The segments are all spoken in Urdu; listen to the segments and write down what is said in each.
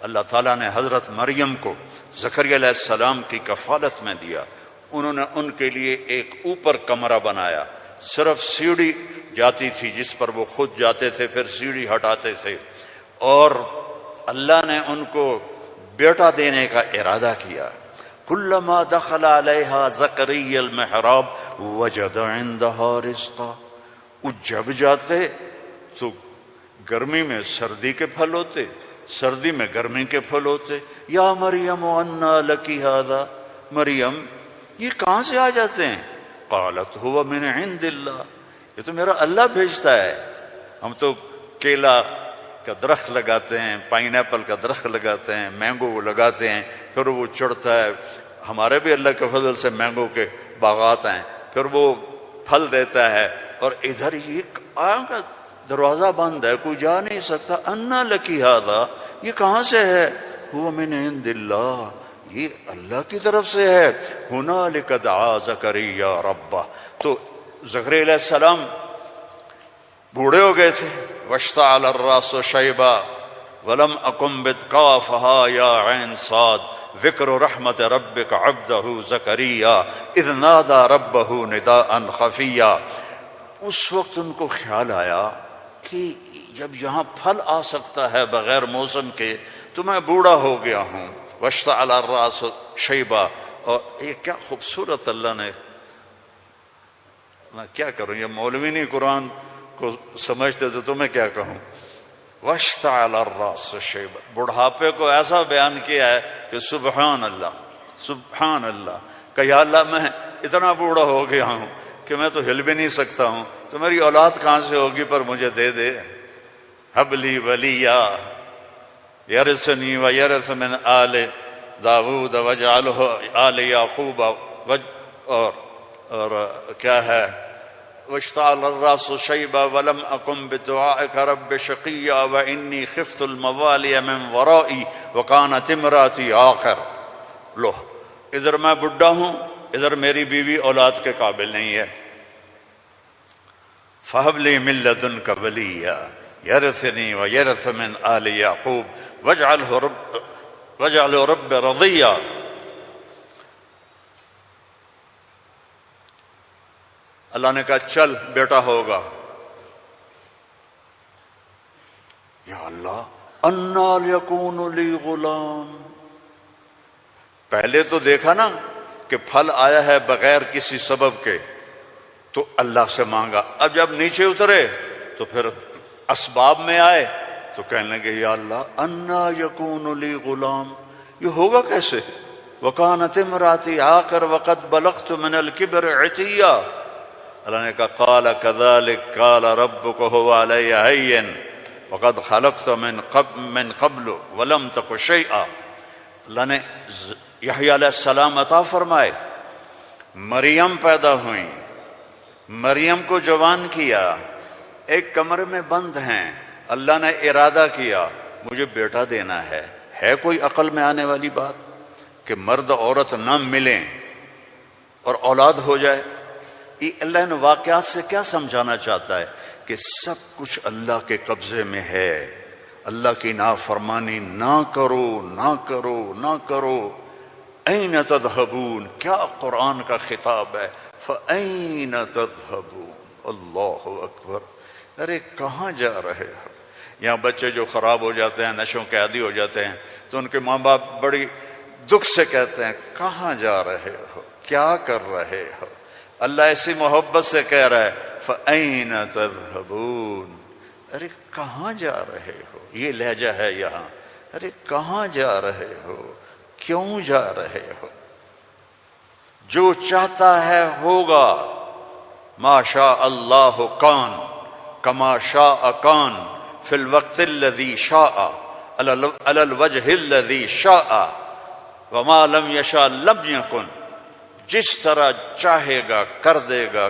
اللہ تعالیٰ نے حضرت مریم کو زکریا علیہ السلام کی کفالت میں دیا. انہوں نے ان کے لیے ایک اوپر کمرہ بنایا، صرف سیڑھی جاتی تھی جس پر وہ خود جاتے تھے، پھر سیڑھی ہٹاتے تھے. اور اللہ نے ان کو بیٹا دینے کا ارادہ کیا. کلما دخل علیہا زکریا المحراب وجد عندہا رزقا. وہ جب جاتے تو گرمی میں سردی کے پھل ہوتے، سردی میں گرمی کے پھل ہوتے. یا مریم انا لکی ھذا، مریم یہ کہاں سے آ جاتے ہیں؟ قالت هو من عند اللہ، یہ تو میرا اللہ بھیجتا ہے. ہم تو کیلا کا درخت لگاتے ہیں، پائن ایپل کا درخت لگاتے ہیں، مینگو لگاتے ہیں، پھر وہ چڑھتا ہے. ہمارے بھی اللہ کے فضل سے مینگو کے باغات ہیں، پھر وہ پھل دیتا ہے. اور ادھر یہ کا دروازہ بند ہے، کوئی جا نہیں سکتا. انا لکی ھذا، یہ کہاں سے ہے؟ هو من عند اللہ، یہ اللہ کی طرف سے ہے. ہنالک دعا زکریا ربہ. تو زکریا علیہ السلام بوڑھے ہو گئے تھے. واشتعل الراس شیبا ولم اکن بتقافها یا عین صاد ذکر رحمت ربک عبدہ زکریا اذ نادى ربہ نداء خفیا. اس وقت ان کو خیال آیا کہ جب یہاں پھل آ سکتا ہے بغیر موسم کے تو میں بوڑھا ہو گیا ہوں. واشتعل الراس شیبا. اور یہ کیا خوبصورت اللہ نے، میں کیا کروں، یہ مولوی نہیں قرآن کو سمجھتے تو تمہیں کیا کہوں. واشتعل الراس شیبا، بڑھاپے کو ایسا بیان کیا ہے کہ سبحان اللہ، سبحان اللہ. کہ یا اللہ میں اتنا بوڑھا ہو گیا ہوں کہ میں تو ہل بھی نہیں سکتا ہوں، تو میری اولاد کہاں سے ہوگی، پر مجھے دے دے. ہب لی ولیا یرثنی ویرث من آل داود واجعلہ آل یعقوب. اور کیا ہے، واشتعل الراس شیبا ولم اکن بدعائک رب شقیا وانی خفت الموالی من ورائی وکانت امراتی عاقر. لو ادھر میں بڈھا ہوں، ادھر میری بیوی اولاد کے قابل نہیں ہے. فہب لی من لدنک ولیا یرثنی ویرث من آل یعقوب واجعلہ رب رضیا. اللہ نے کہا چل بیٹا ہوگا. یا اللہ انا یکون لی غلام. پہلے تو دیکھا نا کہ پھل آیا ہے بغیر کسی سبب کے تو اللہ سے مانگا. اب جب نیچے اترے تو پھر اسباب میں آئے تو کہنے لگے یا اللہ انا یکون لی غلام، یہ ہوگا کیسے؟ وکانت امراتی عاقر وقد بلغت من الکبر عتیا. اللہ نے کہا قال کذلک قال ربک هو علی ہین وقد خلقت من قبل ولم تک شیئا. اللہ نے یحییٰ علیہ السلام عطا فرمائے، مریم پیدا ہوئیں، مریم کو جوان کیا، ایک کمرے میں بند ہیں. اللہ نے ارادہ کیا مجھے بیٹا دینا ہے. ہے کوئی عقل میں آنے والی بات کہ مرد عورت نہ ملیں اور اولاد ہو جائے؟ یہ اللہ نے واقعات سے کیا سمجھانا چاہتا ہے کہ سب کچھ اللہ کے قبضے میں ہے. اللہ کی نافرمانی نہ کرو، نہ کرو، نہ کرو. این تذہبون، کیا قرآن کا خطاب ہے. فَأَيْنَ تَذْهَبُونَ. اللہ اکبر. ارے کہاں جا رہے ہو؟ یہاں بچے جو خراب ہو جاتے ہیں، نشوں کے عادی ہو جاتے ہیں، تو ان کے ماں باپ بڑی دکھ سے کہتے ہیں کہاں جا رہے ہو، کیا کر رہے ہو. اللہ ایسی محبت سے کہہ رہا ہے فَأَيْنَ تَذْهَبُونَ. ارے کہاں جا رہے ہو؟ یہ لہجہ ہے یہاں. ارے کہاں جا رہے ہو، کیوں جا رہے ہو؟ جو چاہتا ہے ہوگا. ما شاء اللہ کان کما شاء کان فی الوقت الذی شاء علی الوجہ الذی شاء وما لم یشاء لم یکن. جس طرح چاہے گا کر دے گا،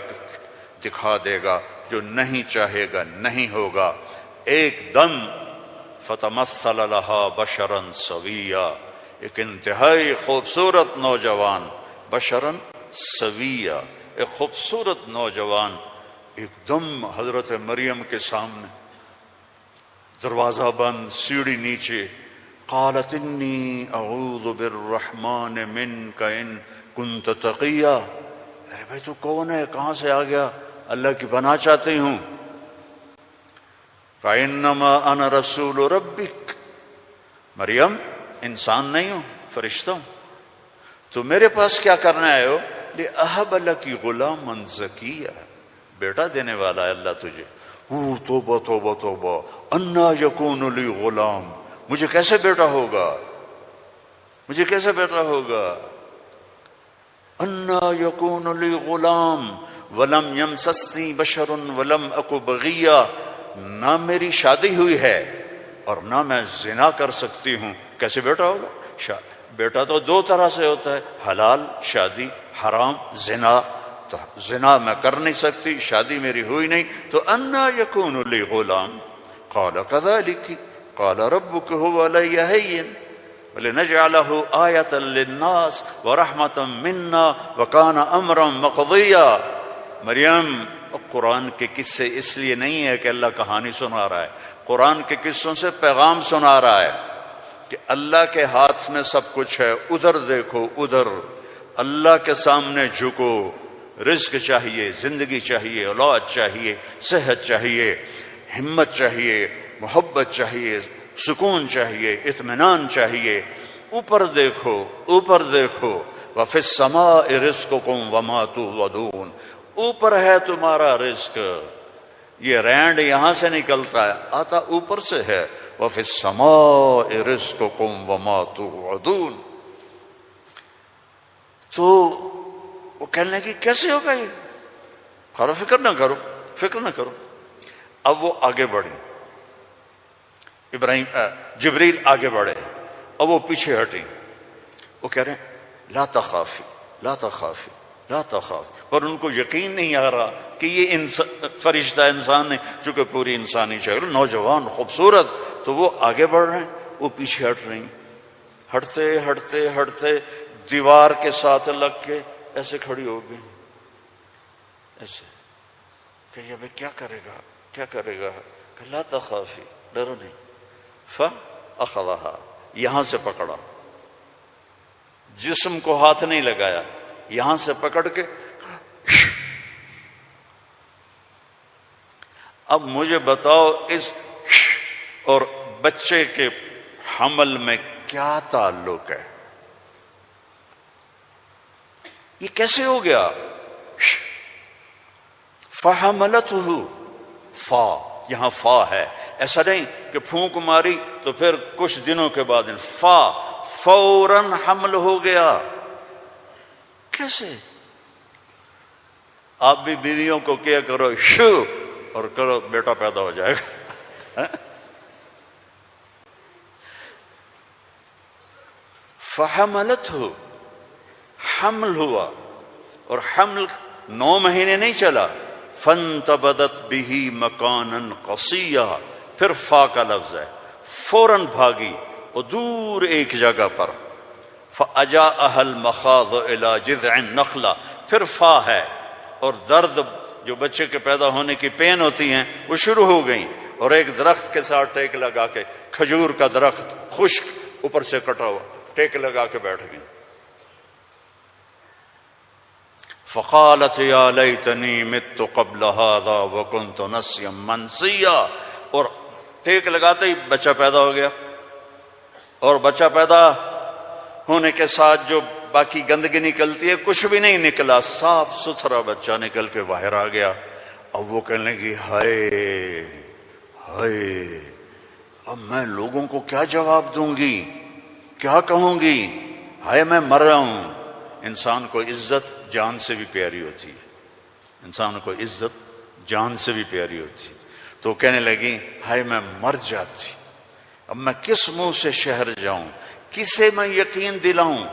دکھا دے گا، جو نہیں چاہے گا نہیں ہوگا. ایک دم فتمثل لہا بشرا سویا. ایک انتہائی خوبصورت نوجوان، بشرا سویا، ایک خوبصورت نوجوان ایک دم حضرت مریم کے سامنے. دروازہ بند، سیڑھی نیچے. قالت انی اعوذ بالرحمن منک ان کنت تقیا، ارے بھائی تو کون ہے، کہاں سے آ گیا؟ اللہ کی پناہ چاہتی ہوں۔ فإنما أنا رسول ربک، مریم انسان نہیں ہوں، فرشتہ ہوں، تو میرے پاس کیا کرنے آئے ہو؟ لأہب لک غلاما زکیا، بیٹا دینے والا ہے اللہ تجھے۔ توبہ توبہ توبہ، انا یکون لی غلام، مجھے کیسے بیٹا ہوگا، مجھے کیسے بیٹا ہوگا؟ انا یکون لی غلام ولم یمسسنی بشر ولم اک بغیا، نہ میری شادی ہوئی ہے اور نہ میں زنا کر سکتی ہوں، کیسے بیٹا ہوگا؟ بیٹا تو دو طرح سے ہوتا ہے، حلال شادی، حرام زنا، تو زنا میں کر نہیں سکتی، شادی میری ہوئی نہیں، تو انا یکون لی غلام قال کذالک قال ربک هو علی ہین ولنجعلہ آیۃ للناس ورحمۃ منا وکان امرا مقضیا۔ مریم، قرآن کے قصے اس لیے نہیں ہے کہ اللہ کہانی سنا رہا ہے، قرآن کے قصوں سے پیغام سنا رہا ہے کہ اللہ کے ہاتھ میں سب کچھ ہے، ادھر دیکھو ادھر، اللہ کے سامنے جھکو، رزق چاہیے، زندگی چاہیے، اولاد چاہیے، صحت چاہیے، ہمت چاہیے، محبت چاہیے، سکون چاہیے، اطمینان چاہیے، اوپر دیکھو اوپر دیکھو۔ وفی السماء رزقکم وما توعدون، اوپر ہے تمہارا رزق، یہ رینڈ یہاں سے نکلتا ہے، آتا اوپر سے ہے۔ وفی السماء رزقکم وما توعدون، تو وہ کہنے لگی کیسے ہوگا یہ؟ کرو فکر نہ کرو، فکر نہ کرو۔ اب وہ آگے بڑھی، جبریل آگے بڑھے، اب وہ پیچھے ہٹی، وہ کہہ رہے ہیں لا تخافی لا تخافی لا تخافی، پر ان کو یقین نہیں آ رہا کہ یہ فرشتہ انسان ہے، چونکہ پوری انسانی شکل، نوجوان خوبصورت، تو وہ آگے بڑھ رہے ہیں، وہ پیچھے ہٹ رہی ہیں، ہٹتے ہٹتے ہٹتے دیوار کے ساتھ لگ کے ایسے کھڑی ہو گئی، ایسے کہ یہ کیا کرے گا کیا کرے گا؟ کہ لا تخافی، ڈرو نہیں۔ فَأَخَذَهَا، یہاں سے پکڑا، جسم کو ہاتھ نہیں لگایا، یہاں سے پکڑ کے، اب مجھے بتاؤ اس اور بچے کے حمل میں کیا تعلق ہے؟ یہ کیسے ہو گیا؟ فَحَمَلَتْهُ، فا، یہاں فا ہے، ایسا نہیں کہ پھونک ماری تو پھر کچھ دنوں کے بعد فا، فوراً حمل ہو گیا۔ کیسے؟ آپ بھی بیویوں کو کیا کرو شو اور کرو بیٹا پیدا ہو جائے گا۔ فحملتہ، حمل ہوا، اور حمل 9 مہینے نہیں چلا، فانتبذت بہ مکانا قصیا، پھر فا کا لفظ ہے، فوراً بھاگی اور دور ایک جگہ پر، فاجاءها المخاض الى جذع النخلہ، پھر فا ہے، اور درد جو بچے کے پیدا ہونے کی پین ہوتی ہیں وہ شروع ہو گئیں، اور ایک درخت کے ساتھ ٹیک لگا کے، کھجور کا درخت خشک اوپر سے کٹا ہوا، ٹیک لگا کے بیٹھ گئی۔ فقالت یا لیتنی مت قبل هذا وکنت نسیا منسیا، اور ٹیک لگاتے ہی بچہ پیدا ہو گیا، اور بچہ پیدا ہونے کے ساتھ جو باقی گندگی نکلتی ہے کچھ بھی نہیں نکلا، صاف ستھرا بچہ نکل کے باہر آ گیا۔ اب وہ کہنے لگی ہائے ہائے، اب میں لوگوں کو کیا جواب دوں گی، کیا کہوں گی، ہائے میں مر رہا ہوں۔ انسان کو عزت جان سے بھی پیاری ہوتی ہے، انسان کو عزت جان سے بھی پیاری ہوتی ہے، تو کہنے لگی ہائے میں مر جاتی، اب میں کس منہ سے شہر جاؤں، کسے میں یقین دلاؤں؟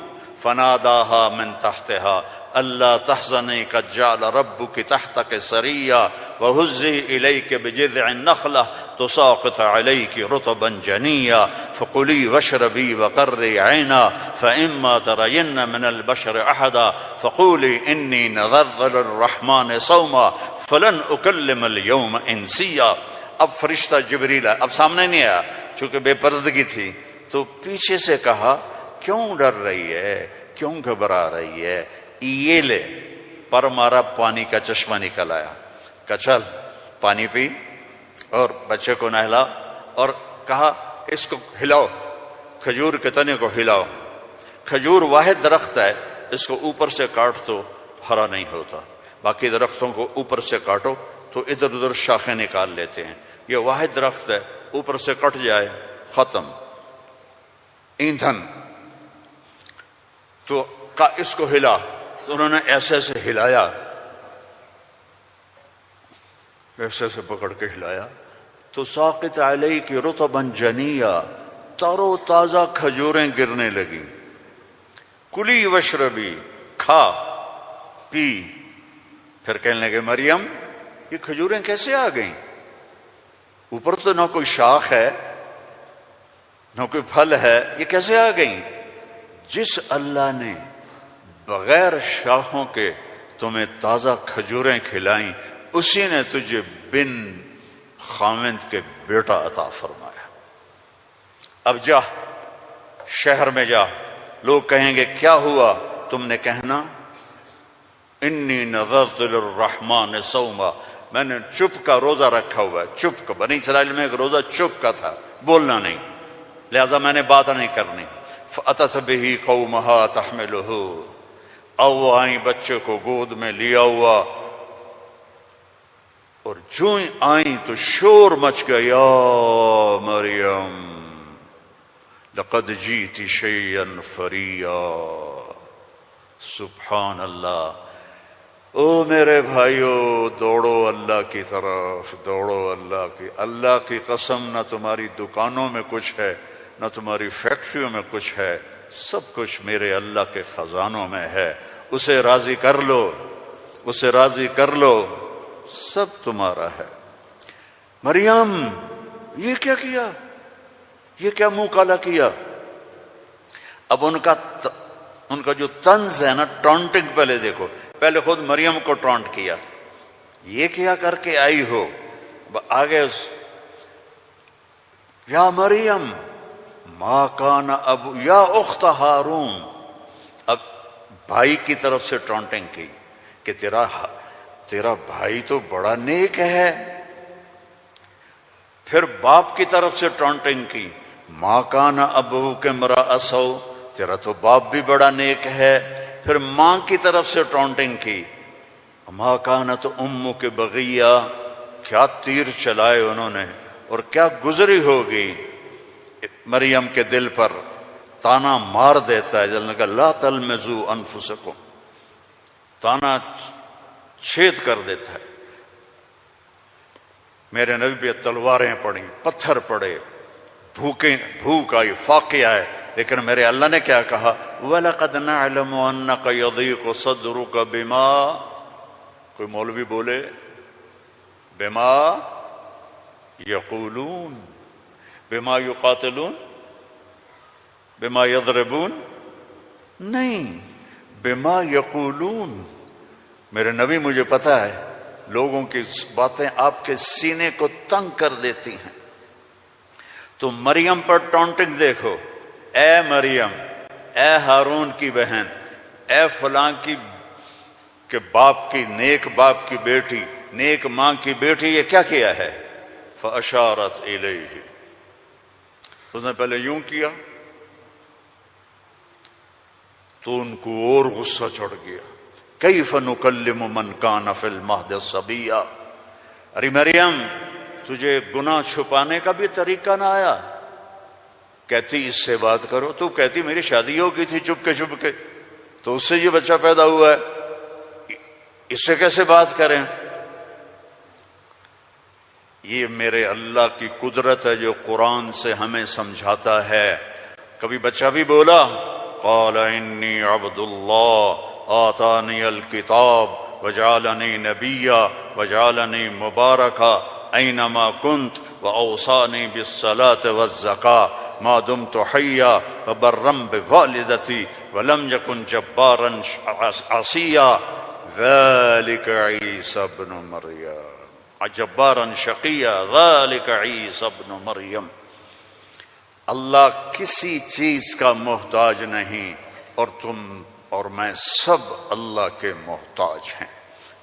فناداها من تحتها الا تحزني قد جعل ربك تحتك سريا وهزي اليك بجذع النخله تساقط عليك رطبا جنيا فكلي واشربي وقري عينا فاما ترين من البشر احدا فقولي اني نذرت للرحمن صوما فلن اكلم اليوم انسيا۔ اب فرشتہ جبریل اب سامنے نہیں آیا، چونکہ بے پردگی تھی، تو پیچھے سے کہا کیوں ڈر رہی ہے، کیوں گھبرا رہی ہے، یہ لے، پر مارا، پانی کا چشمہ نکل آیا، کہا چل پانی پی اور بچے کو نہلا، اور کہا اس کو ہلاؤ، کھجور کے تنے کو ہلاؤ، کھجور واحد درخت ہے، اس کو اوپر سے کاٹ تو ہرا نہیں ہوتا، باقی درختوں کو اوپر سے کاٹو تو ادھر ادھر شاخیں نکال لیتے ہیں، یہ واحد درخت ہے، اوپر سے کٹ جائے ختم، ایندھن۔ تو کہا اس کو ہلا، تو انہوں نے ایسے ایسے ہلایا، ایسے ایسے پکڑ کے ہلایا تو ساقط علیک رطبا جنیا، تر و تازہ کھجوریں گرنے لگیں، کلی وشربی، کھا پی۔ پھر کہنے لگے مریم یہ کھجوریں کیسے آ گئیں؟ اوپر تو نہ کوئی شاخ ہے نہ کوئی پھل ہے، یہ کیسے آ گئیں؟ جس اللہ نے بغیر شاخوں کے تمہیں تازہ کھجوریں کھلائیں، اسی نے تجھے بن خاوند کے بیٹا عطا فرمایا۔ اب جا شہر میں جا، لوگ کہیں گے کیا ہوا؟ تم نے کہنا انی نذرت للرحمن صوما، میں نے چپ کا روزہ رکھا ہوا ہے، چپ کا۔ بنی اسرائیل میں ایک روزہ چپ کا تھا، بولنا نہیں، لہذا میں نے بات نہیں کرنی۔ فأتت به قومها تحملہ، او وہ آئیں بچے کو گود میں لیا ہوا، اور جو ہی آئیں تو شور مچ گیا، یا مریم لقد جیت شیئا فریا۔ سبحان اللہ۔ او میرے بھائیو، دوڑو اللہ کی طرف، دوڑو اللہ کی۔ اللہ کی قسم، نہ تمہاری دکانوں میں کچھ ہے، نہ تمہاری فیکٹریوں میں کچھ ہے، سب کچھ میرے اللہ کے خزانوں میں ہے۔ اسے راضی کر لو، اسے راضی کر لو، سب تمہارا ہے۔ مریم یہ کیا کیا؟ یہ کیا منہ کالا کیا؟ اب ان کا جو طنز ہے نا، ٹونٹنگ، پہلے دیکھو، پہلے خود مریم کو ٹونٹ کیا، یہ کیا کر کے آئی ہو؟ آگے یا مریم ما کان ابو، یا اخت ہارون، اب بھائی کی طرف سے ٹونٹنگ کی کہ تیرا بھائی تو بڑا نیک ہے۔ پھر باپ کی طرف سے ٹونٹنگ کی، ما کان ابوک امرأ سوء، تیرا تو باپ بھی بڑا نیک ہے۔ پھر ماں کی طرف سے ٹونٹنگ کی، ما کانت امک بغیہ، کیا تیر چلائے انہوں نے، اور کیا گزری ہوگی مریم کے دل پر، تانا مار دیتا ہے۔ جلنے کا لا تلمزوا انفسکم، تانا چھید کر دیتا ہے۔ میرے نبی پہ تلواریں پڑیں، پتھر پڑے، بھوک آئی، فاقے آئے، لیکن میرے اللہ نے کیا کہا؟ وَلَقَدْ نَعْلَمُ أَنَّكَ يَضِيقُ صَدْرُكَ بِمَا، کوئی مولوی بولے بِمَا يَقُولُونَ، بِمَا يُقَاتِلُونَ، بِمَا يَضْرِبُونَ، نہیں، بِمَا يَقُولُونَ۔ میرے نبی مجھے پتا ہے لوگوں کی باتیں آپ کے سینے کو تنگ کر دیتی ہیں۔ تو مریم پر ٹونٹنگ دیکھو، اے مریم، اے ہارون کی بہن، اے فلاں کی کہ باپ کی، نیک باپ کی بیٹی، نیک ماں کی بیٹی، یہ کیا کیا ہے؟ فَأَشَارَتْ إِلَيْهِ، اس نے پہلے یوں کیا تو ان کو اور غصہ چڑھ گیا۔ کیف نکلم من کان فی المہد صبیا، ارے مریم تجھے گناہ چھپانے کا بھی طریقہ نہ آیا؟ کہتی اس سے بات کرو، تو کہتی میری شادی ہو گئی تھی چپ کے، تو اس سے یہ بچہ پیدا ہوا ہے، اس سے کیسے بات کریں؟ یہ میرے اللہ کی قدرت ہے جو قرآن سے ہمیں سمجھاتا ہے۔ کبھی بچہ بھی بولا قال انی عبد اللہ آتانی الکتاب وجعلنی نبیا وجعلنی مبارکا اینما کنت واوصانی بالصلاة والزکاة ما دمت حیا وبرا بوالدتی ولم یکن جبارا عصیا ذلک عیسی ابن مریم، جبارا شقیا ذلک عیسی ابن مریم۔ اللہ کسی چیز کا محتاج نہیں، اور تم اور میں سب اللہ کے محتاج ہیں۔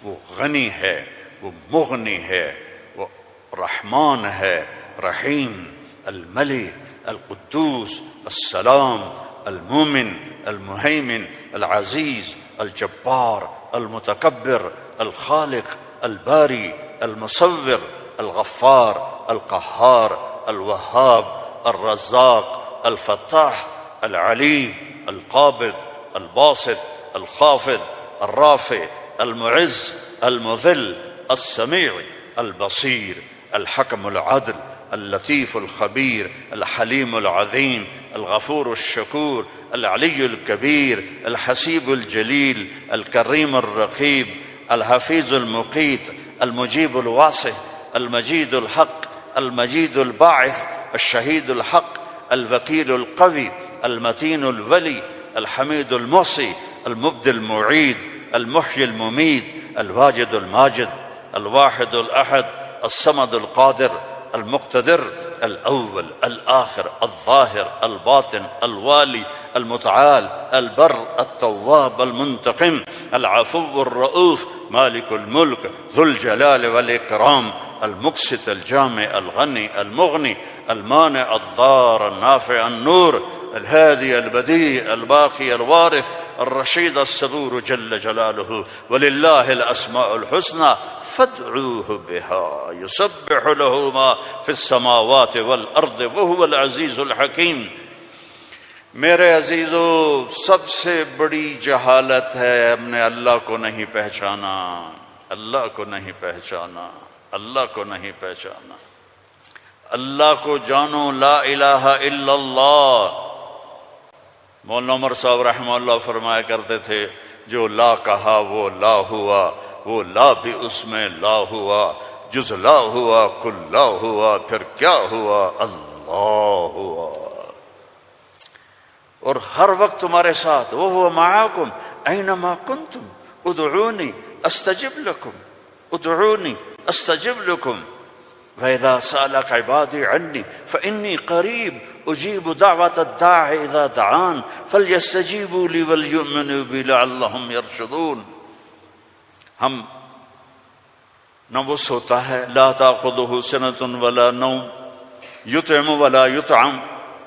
وہ غنی ہے، وہ مغنی ہے، وہ رحمان ہے، رحیم، الملک، القدوس، السلام، المومن، المہیمن، العزیز، الجبار، المتکبر، الخالق، الباری، المصور، الغفار، القہار، الوہاب، الرزاق، الفتاح، العلیم، القابض، الباسط، الخافض، الرافع، المعز، المذل، السمیع، البصیر، الحکم العدل، اللطیف الخبیر، الحلیم العظیم، الغفور الشکور، العلی الکبیر، الحسیب الجلیل، الکریم الرقیب، الحفیظ المقیت، المجیب الواسع، المجید الحق، المجید الباعث، الشہید الحق، الوکیل القوی، المتین الولی، الحمید المحصی، المبدی المعید، المحیی الممید، الواجد الماجد، الواحد الأحد، الصمد القادر، المقتدر، الأول الآخر الظاهر الباطن الوالي المتعال البر التواب المنتقم العفو الرؤوف مالك الملك ذو الجلال والإكرام المقسط الجامع الغني المغني المانع الضار النافع النور الهادي البديع الباقي الوارث الرشيد الصبور جل جلاله ولله الأسماء الحسنى فادعوه بها يسبح له ما في السماوات والأرض وهو العزيز الحكيم۔ میرے عزیزو، سب سے بڑی جہالت ہے ہم نے اللہ کو نہیں پہچانا، اللہ کو نہیں پہچانا، اللہ کو نہیں پہچانا۔ اللہ کو جانو، لا الہ الا اللہ۔ مولانا عمر صاحب رحمہ اللہ فرمایا کرتے تھے، جو لا کہا وہ لا ہوا، وہ لا بھی اس میں لا ہوا، جز لا ہوا کل لا ہوا، پھر کیا ہوا؟ اللہ ہوا۔ اور ہر وقت تمہارے ساتھ، وَهُوَ مَعَكُمْ أَيْنَمَا كُنْتُمْ ادعونی استجب لکم، ادعونی استجب لکم، وَإِذَا سَأَلَكَ عِبَادِي عَنِّي فَإِنِّي قَرِيبٌ أُجِيبُ دَعْوَةَ الدَّاعِ إِذَا دَعَانِ فَلْيَسْتَجِيبُوا لِي وَلْيُؤْمِنُوا بِي لَعَلَّهُمْ يَرْشُدُونَ۔ ہم نہ وہ سوتا ہے، لا تأخذه سنة ولا نوم، يطعم ولا يطعم،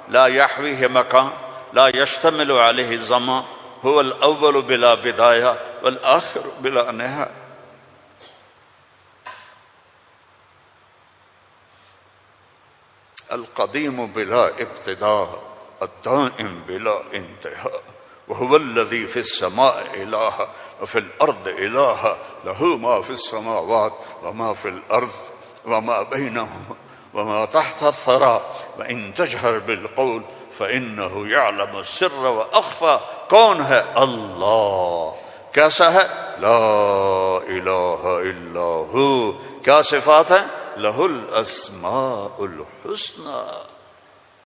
لا يحويه مكان، لا يشتمل عليه الزمان، هو الأول بلا بداية والآخر بلا نهاية۔ القديم بلا ابتداء، الدائم بلا انتهاء، وهو الذي في السماء إله وفي الأرض إله، له ما في السماوات وما في الأرض وما بينهما وما تحت الثرى، وإن تجهر بالقول فإنه يعلم السر وأخفى۔ کون ہے؟ اللہ۔ کیسا ہے؟ لا الہ الا ہو۔ کیا صفات ہیں؟ لہ الاسماء الحسنی۔